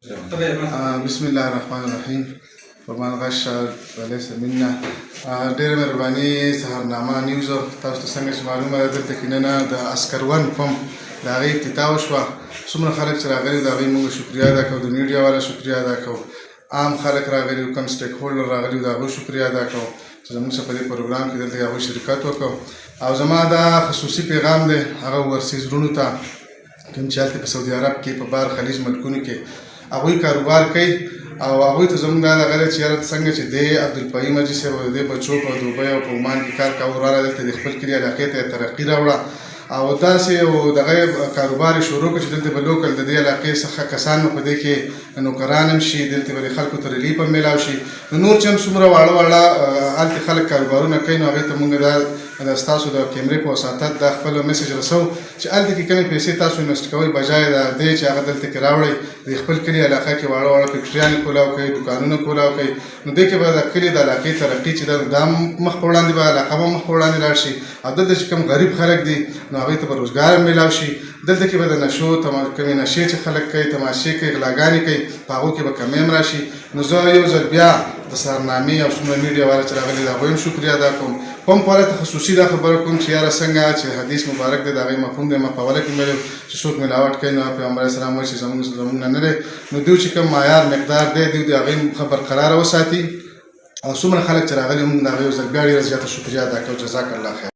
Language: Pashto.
بسم الله الرحمن الرحیم. فمن غش فلیس منا. ډېره مهرباني سهارنامه نیوز تاسو ته څنګه چې معلومه ده دلته کې نن د عسکروان پمپ د هغې افتتاح وشوه. څومره خلک چې راغلي د هغوی موږ شکریه ادا کوو، د میډیا والا شکریه ادا کوو، عام خلک راغلي وو، کوم سټیک هولډر راغلي وو د هغوی شکریه ادا کوو چې زموږ سره په دې پروګرام کې دلته هغوی شرکت وکړو. او زما دا خصوصي پیغام دی هغه ورسیز وروڼو ته کوم چې هلته په سعودي عرب کې په بار خلیج ملکونو کې هغوی کاروبار کوي او هغوی ته زموږ دا دغه دی چې یاره څنګه چې دی عبدالپایي مجلس صاحب او د دې بچو په دوبۍ او په عمان کې کار کاوه، وراله دلته د خپل کلي علاقې ته یې ترقي راوړه او داسې یو دغه کاروبار یې شروع کړ چې دلته به لوکل د دې علاقې څخه کسان په دې کې نوکران هم شي، دلته به د خلکو ته ریلیف هم میلاو شي. نو نور چې هم څومره واړه واړه هلته خلک کاروبارونه کوي نو هغې ته مونږ دا ستاسو د کیمرې په وساطت دا خپل میسج رسوو چې هلته کې کومې پیسې تاسو انویسټ کوئ بجای د دې چې هغه دلته کې راوړئ د خپل کلي علاقه کې واړه واړه فیکټریانې کولاو کوي، دوکانونه کولاو کوي. نو دې کې به د کلي د علاقې ترقي چې ده دا مخ په وړاندې به علاقه به مخ په وړاندې لاړ شي او دلته چې کوم غریب خلک دي نو هغوی ته به روزګار هم میلاو شي. دلته کې به د نشو کومې نشې چې خلک کوي، تماشې کوي، غلاګانې کوي، په هغو کې به کمی هم راشي. نو زه یو ځل بیا د سهارنامې او څومره میډیا والا چې راغلي د هغوی هم شکریه ادا کوم. پمپ والا ته خصوصي دا خبره کوم چې یاره څنګه چې حدیث مبارک دی د هغې مفهوم دی، ما په اوله کې ویلي چې څوک ملاوټ کوي نو پیغمبر علیه السلام وایي چې زموږ نه نه دی. نو دوی چې کوم معیار مقدار دی دوی د هغې برقراره وساتي او څومره خلک چې راغلي موږ د هغې یو ځل بیا ډېره زیاته شکریه ادا کوو. جزاک الله خیر.